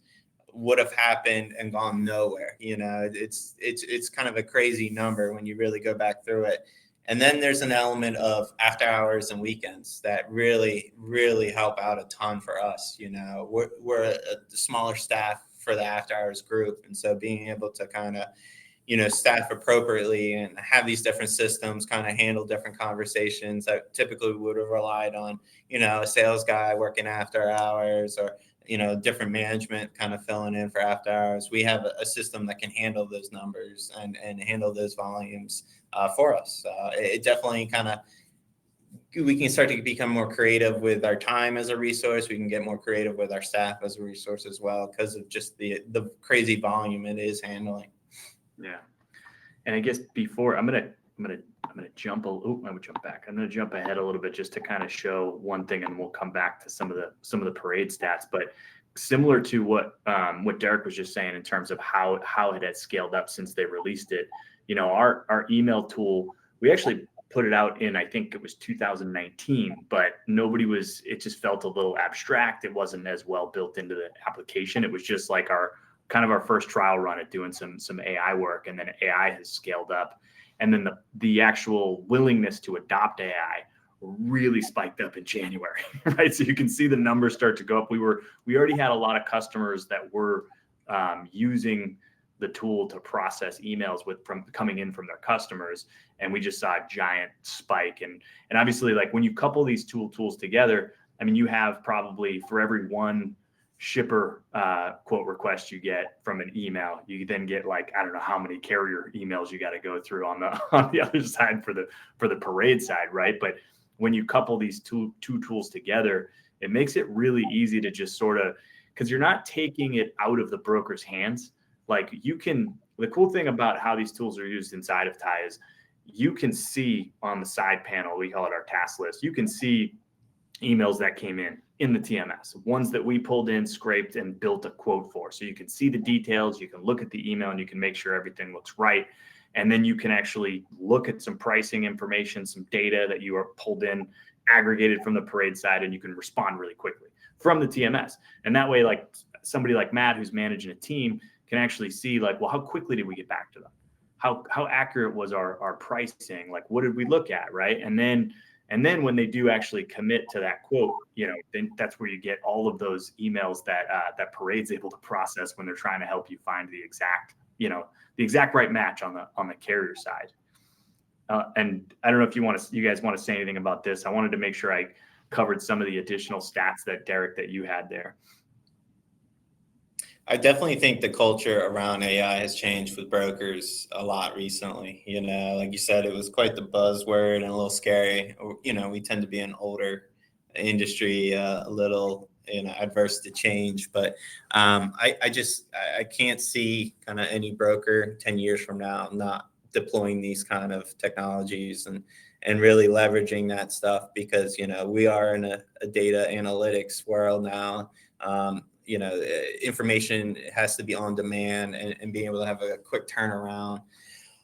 would have happened and gone nowhere? It's kind of a crazy number when you really go back through it. And then there's an element of after hours and weekends that really, really help out a ton for us. We're a smaller staff for the after hours group. And so being able to kind of staff appropriately and have these different systems kind of handle different conversations that typically would have relied on, a sales guy working after hours or, different management kind of filling in for after hours. We have a system that can handle those numbers and handle those volumes for us. It definitely we can start to become more creative with our time as a resource. We can get more creative with our staff as a resource as well because of just the crazy volume it is handling. Yeah. And I guess before I'm gonna jump back. I'm gonna jump ahead a little bit just to kind of show one thing, and we'll come back to some of the parade stats. But similar to what Derek was just saying in terms of how it had scaled up since they released it, our email tool, we actually put it out in, I think it was 2019, but it just felt a little abstract. It wasn't as well built into the application. It was just like our first trial run at doing some AI work, and then AI has scaled up, and then the actual willingness to adopt AI really spiked up in January, right? So you can see the numbers start to go up. We already had a lot of customers that were using the tool to process emails from coming in from their customers, and we just saw a giant spike. And obviously, like when you couple these tools together, I mean, you have probably for every one shipper quote request you get from an email, you then get like, I don't know how many carrier emails you got to go through on the other side for the parade side, right? But when you couple these two tools together, it makes it really easy to just sort of, because you're not taking it out of the broker's hands. Like the cool thing about how these tools are used inside of TIE is you can see on the side panel, we call it our task list, you can see emails that came in the TMS, ones that we pulled in, scraped, and built a quote for. So you can see the details, you can look at the email, and you can make sure everything looks right. And then you can actually look at some pricing information, some data that you are pulled in, aggregated from the parade side, and you can respond really quickly from the TMS. And that way, like somebody like Matt, who's managing a team, can actually see like, well, how quickly did we get back to them? How accurate was our pricing? Like, what did we look at, right? And then when they do actually commit to that quote, then that's where you get all of those emails that Parade's able to process when they're trying to help you find the exact right match on the carrier side. And I don't know if you guys want to say anything about this. I wanted to make sure I covered some of the additional stats that Derek, that you had there. I definitely think the culture around AI has changed with brokers a lot recently. Like you said, it was quite the buzzword and a little scary. We tend to be an older industry, a little, adverse to change. But I can't see kind of any broker 10 years from now not deploying these kind of technologies and really leveraging that stuff because, we are in a data analytics world now. Information has to be on demand and being able to have a quick turnaround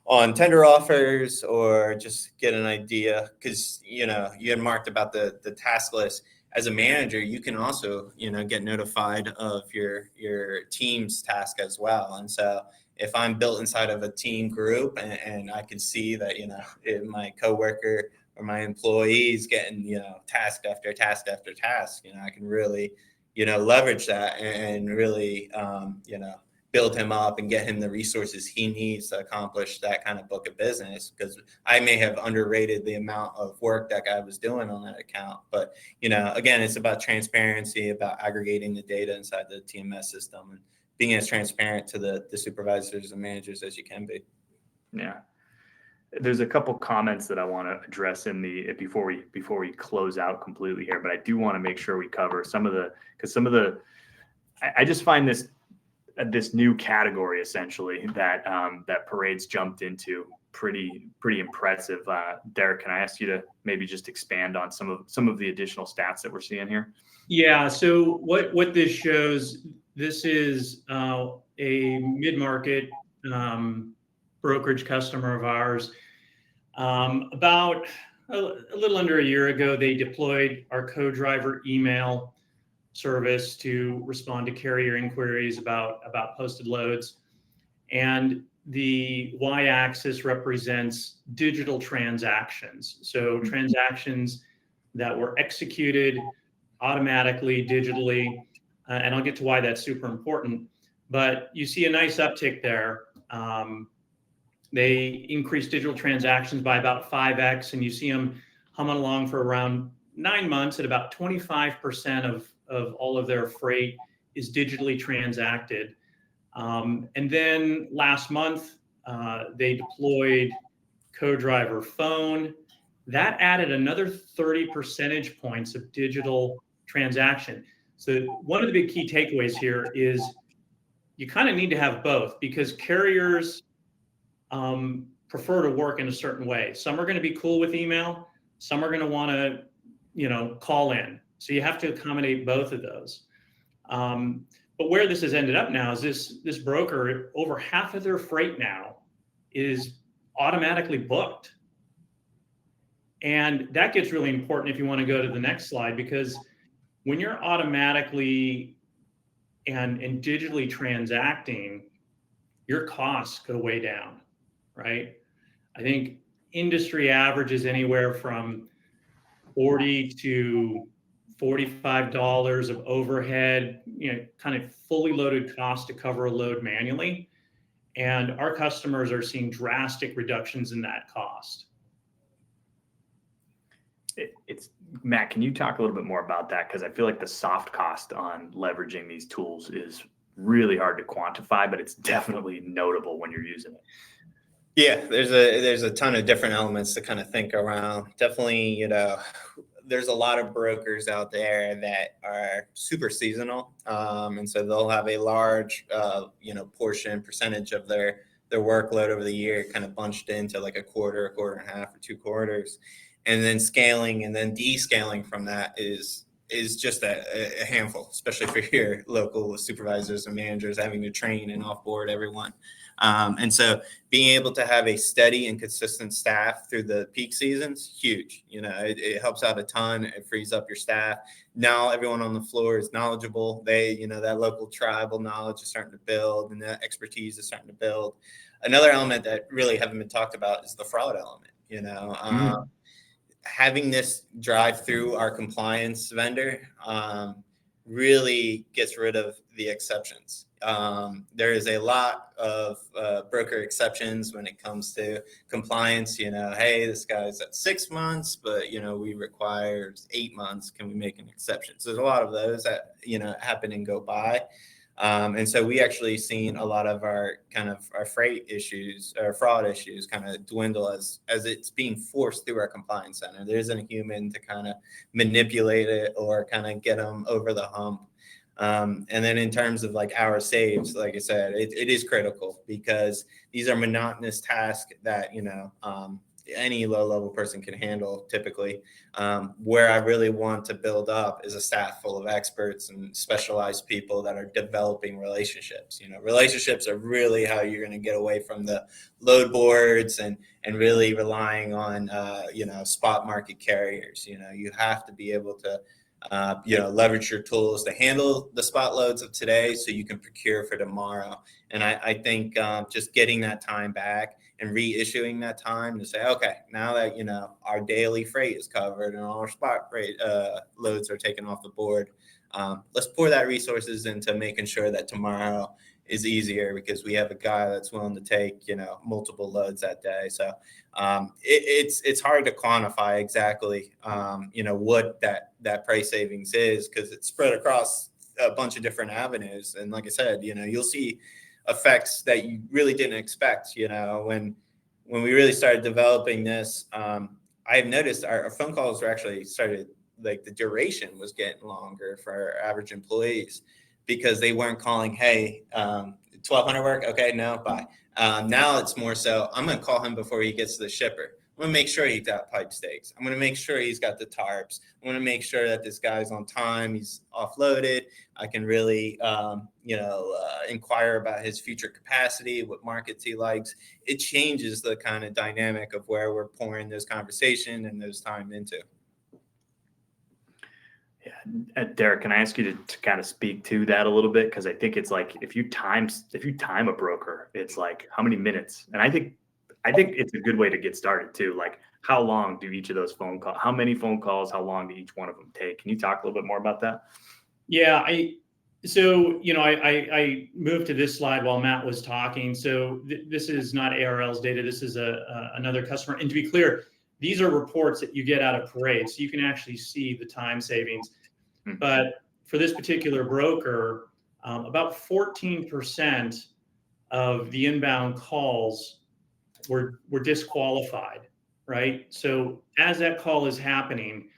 on tender offers or just get an idea. Because, you had marked about the task list. As a manager, you can also, get notified of your team's task as well. And so if I'm built inside of a team group and I can see that, if my coworker or my employees getting, task after task after task, I can really leverage that and really, build him up and get him the resources he needs to accomplish that kind of book of business. Because I may have underrated the amount of work that guy was doing on that account. But, again, it's about transparency, about aggregating the data inside the TMS system and being as transparent to the supervisors and managers as you can be. Yeah. There's a couple comments that I want to address before we close out completely here, but I do want to make sure we cover I just find this new category essentially that Parade's jumped into pretty impressive. Derek, can I ask you to maybe just expand on some of the additional stats that we're seeing here? Yeah. So what this shows, this is a mid-market brokerage customer of ours. About a little under a year ago, they deployed our co-driver email service to respond to carrier inquiries about posted loads. And the y-axis represents digital transactions. So transactions that were executed automatically, digitally, and I'll get to why that's super important. But you see a nice uptick there They increased digital transactions by about 5x, and you see them humming along for around 9 months at about 25% of all of their freight is digitally transacted. And then last month, they deployed co-driver phone. That added another 30 percentage points of digital transaction. So one of the big key takeaways here is you kind of need to have both, because carriers prefer to work in a certain way. Some are going to be cool with email. Some are going to want to, call in. So you have to accommodate both of those. But where this has ended up now is this broker, over half of their freight now is automatically booked. And that gets really important if you want to go to the next slide, because when you're automatically and digitally transacting, your costs go way down, right? I think industry average is anywhere from $40 to $45 of overhead, kind of fully loaded cost to cover a load manually. And our customers are seeing drastic reductions in that cost. It's Matt, can you talk a little bit more about that? Because I feel like the soft cost on leveraging these tools is really hard to quantify, but it's definitely notable when you're using it. Yeah, there's a ton of different elements to kind of think around. Definitely, there's a lot of brokers out there that are super seasonal, and so they'll have a large, percentage of their workload over the year kind of bunched into like a quarter and a half, or 2 quarters, and then scaling and then descaling from that is just a handful, especially for your local supervisors and managers having to train and offboard everyone. And so being able to have a steady and consistent staff through the peak seasons, huge. It helps out a ton. It frees up your staff. Now everyone on the floor is knowledgeable. That local tribal knowledge is starting to build, and that expertise is starting to build. Another element that really haven't been talked about is the fraud element. Having this drive through our compliance vendor really gets rid of the exceptions. There is a lot of broker exceptions when it comes to compliance. Hey, this guy's at 6 months, but we require 8 months. Can we make an exception? So there's a lot of those that happen and go by. And so we actually seen a lot of our freight issues or fraud issues kind of dwindle as it's being forced through our compliance center. There isn't a human to kind of manipulate it or kind of get them over the hump. And then in terms of like hours saved, like I said, it is critical, because these are monotonous tasks that, any low-level person can handle typically. Where I really want to build up is a staff full of experts and specialized people that are developing relationships. Relationships are really how you're going to get away from the load boards and really relying on, spot market carriers. You have to be able to, leverage your tools to handle the spot loads of today so you can procure for tomorrow. And I think just getting that time back and reissuing that time to say, okay, now that, our daily freight is covered and all our spot freight loads are taken off the board, let's pour that resources into making sure that tomorrow is easier, because we have a guy that's willing to take, multiple loads that day. So it's hard to quantify exactly, what that price savings is, because it's spread across a bunch of different avenues. And like I said, you'll see effects that you really didn't expect. When we really started developing this, I have noticed our phone calls were actually started, like the duration was getting longer for our average employees, because they weren't calling, hey, 1,200 work? Okay, no, bye. Now it's more so, I'm going to call him before he gets to the shipper. I'm going to make sure he's got pipe stakes. I'm going to make sure he's got the tarps. I'm going to make sure that this guy's on time. He's offloaded. I can really, inquire about his future capacity, what markets he likes. It changes the kind of dynamic of where we're pouring this conversation and those time into. Yeah, Derek, can I ask you to kind of speak to that a little bit? Because I think it's like if you time a broker, it's like how many minutes? And I think it's a good way to get started too. Like, how long do each of those phone calls? How many phone calls? How long do each one of them take? Can you talk a little bit more about that? Yeah, So, I moved to this slide while Matt was talking. So this is not ARL's data. This is another customer. And to be clear, these are reports that you get out of Parade, so you can actually see the time savings. But for this particular broker, about 14% of the inbound calls were disqualified, right? So as that call is happening,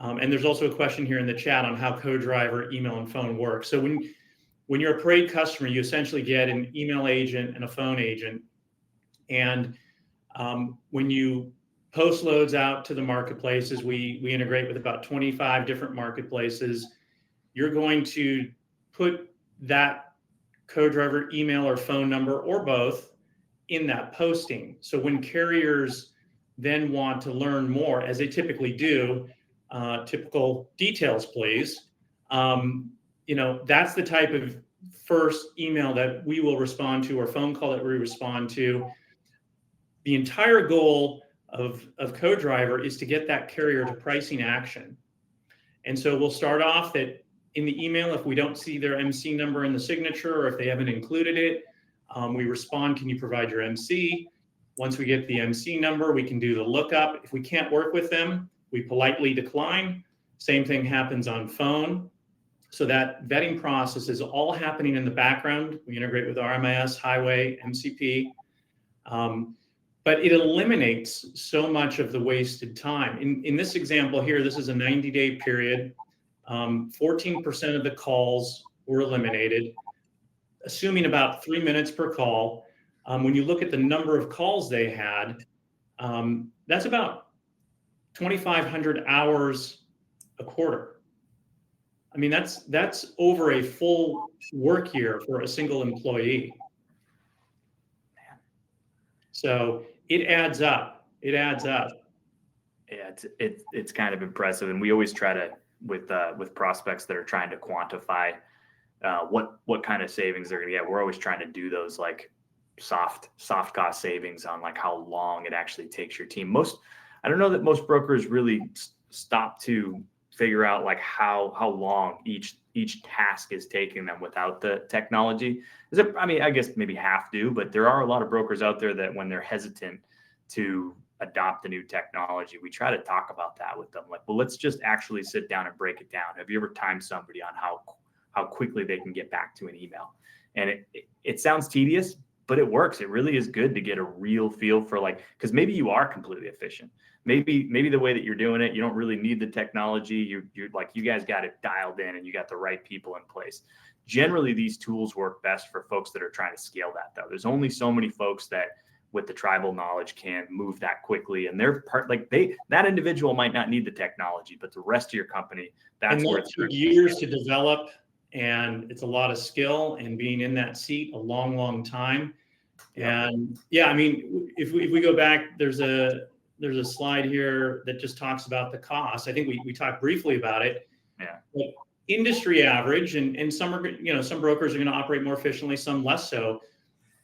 and there's also a question here in the chat on how co-driver, email, and phone work. So when you're a Parade customer, you essentially get an email agent and a phone agent. And when you post loads out to the marketplaces, we integrate with about 25 different marketplaces. You're going to put that co-driver email or phone number or both in that posting. So when carriers then want to learn more, as they typically do, typical details, please. That's the type of first email that we will respond to or phone call that we respond to. The entire goal of co-driver is to get that carrier to pricing action. And so we'll start off that in the email, if we don't see their MC number in the signature or if they haven't included it, we respond, can you provide your MC? Once we get the MC number, we can do the lookup. If we can't work with them, we politely decline. Same thing happens on phone. So that vetting process is all happening in the background. We integrate with RMIS, Highway, MCP. But it eliminates so much of the wasted time. In this example here, this is a 90-day period. 14% of the calls were eliminated, assuming about 3 minutes per call. When you look at the number of calls they had, that's about 2,500 hours a quarter. I mean, that's over a full work year for a single employee. So it adds up. It adds up. Yeah, it's kind of impressive, and we always try to with prospects that are trying to quantify what kind of savings they're going to get. We're always trying to do those like soft cost savings on like how long it actually takes your team. I don't know that most brokers really stop to figure out like how long each task is taking them without the technology. I guess maybe half do, but there are a lot of brokers out there that when they're hesitant to adopt the new technology, we try to talk about that with them. Like, well, let's just actually sit down and break it down. Have you ever timed somebody on how quickly they can get back to an email? And it sounds tedious, but it works. It really is good to get a real feel for because maybe you are completely efficient. Maybe the way that you're doing it, you don't really need the technology. You're like, you guys got it dialed in and you got the right people in place. Generally, these tools work best for folks that are trying to scale that, though. There's only so many folks that with the tribal knowledge can move that quickly. And they're that individual might not need the technology, but the rest of your company, that's where it took years to develop. And it's a lot of skill and being in that seat a long, long time. Yeah. And yeah, I mean, if we go back, there's a slide here that just talks about the cost. I think we talked briefly about it. Yeah. But industry average, and some are, some brokers are going to operate more efficiently, some less so.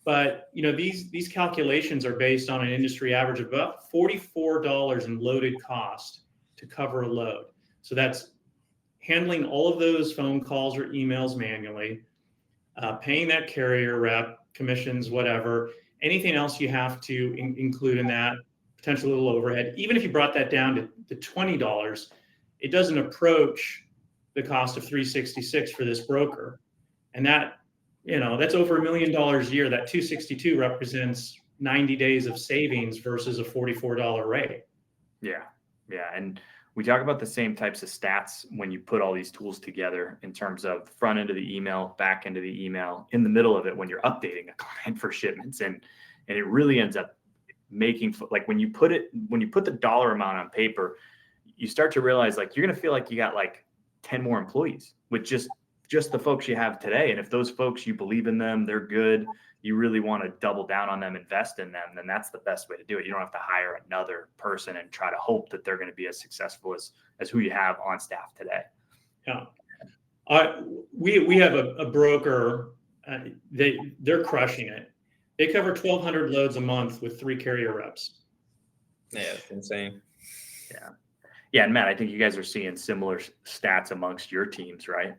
But these calculations are based on an industry average of about $44 in loaded cost to cover a load. So that's handling all of those phone calls or emails manually, paying that carrier rep, commissions, whatever, anything else you have to include in that, potential little overhead. Even if you brought that down to $20, it doesn't approach the cost of $366 for this broker. And that, that's over $1 million a year. That $262 represents 90 days of savings versus a $44 rate. Yeah. And we talk about the same types of stats when you put all these tools together in terms of front end of the email, back end of the email, in the middle of it when you're updating a client for shipments. And it really ends up making, like when you put the dollar amount on paper, you start to realize like you're going to feel like you got like 10 more employees with just the folks you have today. And if those folks, you believe in them, they're good, you really want to double down on them, invest in them, then that's the best way to do it. You don't have to hire another person and try to hope that they're going to be as successful as who you have on staff today. Yeah. We have a broker, they're crushing it. They cover 1,200 loads a month with 3 carrier reps. Yeah, it's insane. Yeah. Yeah, and Matt, I think you guys are seeing similar stats amongst your teams, right?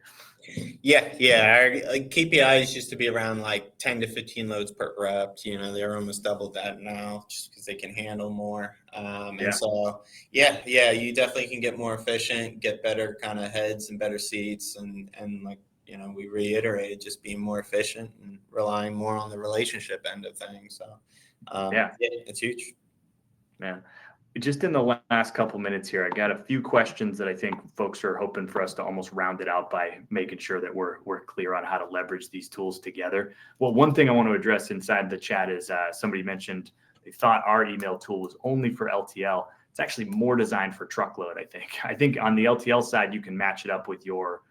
Yeah. Our KPIs used to be around like 10 to 15 loads per rep. They're almost double that now just because they can handle more. And so, you definitely can get more efficient, get better kind of heads and better seats. And like, we reiterated just being more efficient and relying more on the relationship end of things. So, it's huge. Yeah. Just in the last couple minutes here, I got a few questions that I think folks are hoping for us to almost round it out by making sure that we're clear on how to leverage these tools together. Well, one thing I want to address inside the chat is somebody mentioned they thought our email tool was only for LTL. It's actually more designed for truckload, I think. I think on the LTL side, you can match it up with your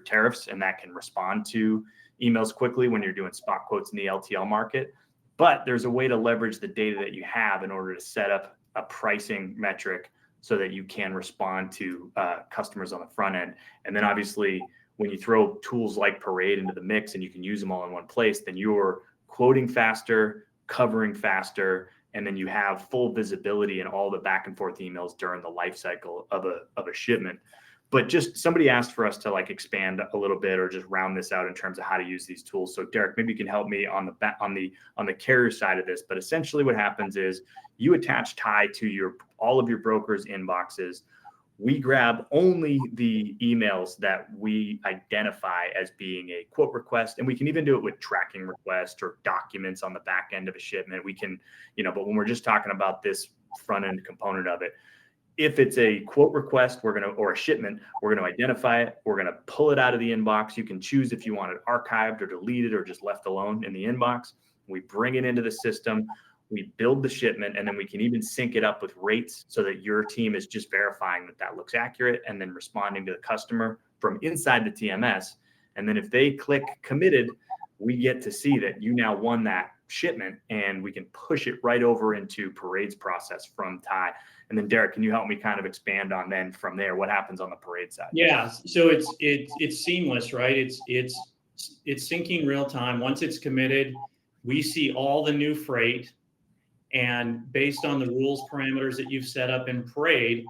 tariffs, and that can respond to emails quickly when you're doing spot quotes in the LTL market. But there's a way to leverage the data that you have in order to set up a pricing metric so that you can respond to customers on the front end. And then obviously, when you throw tools like Parade into the mix and you can use them all in one place, then you're quoting faster, covering faster, and then you have full visibility in all the back and forth emails during the life cycle of a shipment. But just somebody asked for us to expand a little bit or just round this out in terms of how to use these tools. So Derek, maybe you can help me on the carrier side of this. But essentially what happens is you attach TIE to all of your brokers' inboxes. We grab only the emails that we identify as being a quote request. And we can even do it with tracking requests or documents on the back end of a shipment. We can, but when we're just talking about this front end component of it, if it's a quote request, or a shipment, we're going to identify it. We're going to pull it out of the inbox. You can choose if you want it archived or deleted or just left alone in the inbox. We bring it into the system. We build the shipment, and then we can even sync it up with rates so that your team is just verifying that looks accurate and then responding to the customer from inside the TMS. And then if they click committed, we get to see that you now won that shipment, and we can push it right over into Parade's process from TIE. And then Derek, can you help me kind of expand on then from there what happens on the Parade side? Yeah, so it's seamless, right? It's syncing real time. Once it's committed, we see all the new freight, and based on the rules parameters that you've set up in Parade,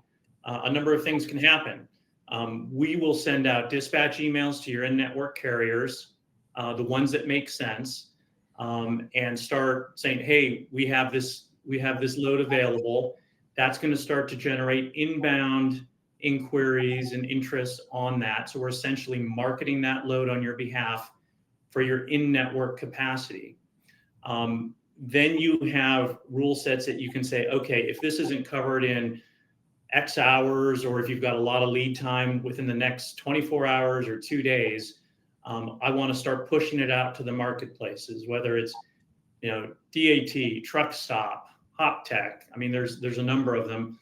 a number of things can happen. We will send out dispatch emails to your in-network carriers, the ones that make sense, and start saying, hey, we have this load available. That's going to start to generate inbound inquiries and interest on that. So we're essentially marketing that load on your behalf for your in-network capacity. Then you have rule sets that you can say, okay, if this isn't covered in X hours, or if you've got a lot of lead time within the next 24 hours or 2 days, I want to start pushing it out to the marketplaces, whether it's, DAT, Truck Stop, Hop Tech. I mean, there's a number of them.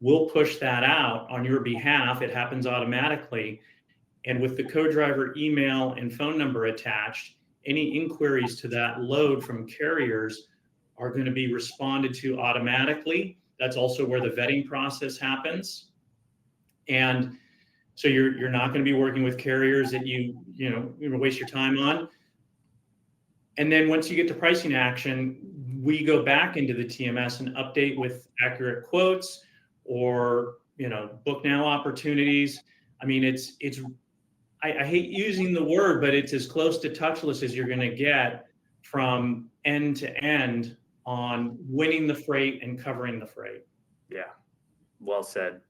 We'll push that out on your behalf. It happens automatically. And with the co-driver email and phone number attached, any inquiries to that load from carriers are going to be responded to automatically. That's also where the vetting process happens. And so you're not going to be working with carriers that you're going to waste your time on. And then once you get to pricing action, we go back into the TMS and update with accurate quotes or, book now opportunities. I mean, I hate using the word, but it's as close to touchless as you're going to get from end to end on winning the freight and covering the freight. Yeah, well said.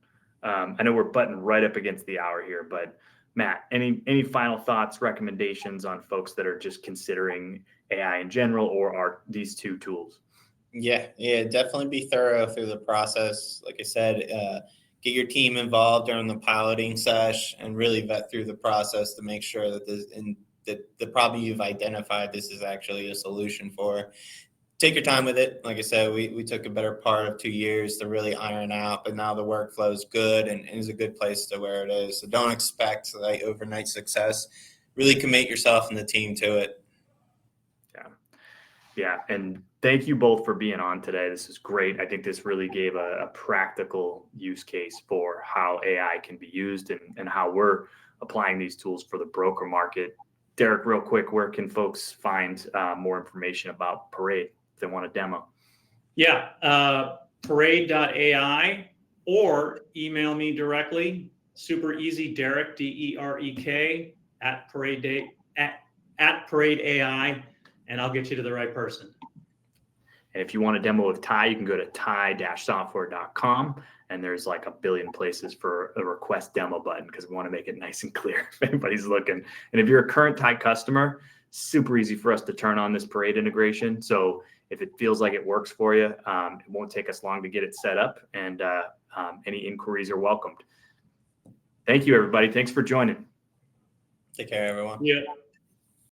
I know we're butting right up against the hour here, but Matt, any final thoughts, recommendations on folks that are just considering AI in general, or are these two tools? Yeah, definitely be thorough through the process. Like I said, get your team involved during the piloting sesh and really vet through the process to make sure that the problem you've identified, this is actually a solution for. Take your time with it. Like I said, we took a better part of 2 years to really iron out, but now the workflow is good and is a good place to where it is. So don't expect overnight success. Really commit yourself and the team to it. Yeah. And thank you both for being on today. This is great. I think this really gave a practical use case for how AI can be used and how we're applying these tools for the broker market. Derek, real quick, where can folks find more information about Parade if they want a demo? Yeah, parade.ai or email me directly. Super easy, Derek, DEREK at Parade at Parade AI, and I'll get you to the right person. And if you want a demo of Ty, you can go to ty-software.com, and there's like a billion places for a request demo button because we want to make it nice and clear if anybody's looking. And if you're a current Ty customer, super easy for us to turn on this Parade integration. So if it feels like it works for you, it won't take us long to get it set up, and any inquiries are welcomed. Thank you, everybody. Thanks for joining. Take care, everyone. Yeah.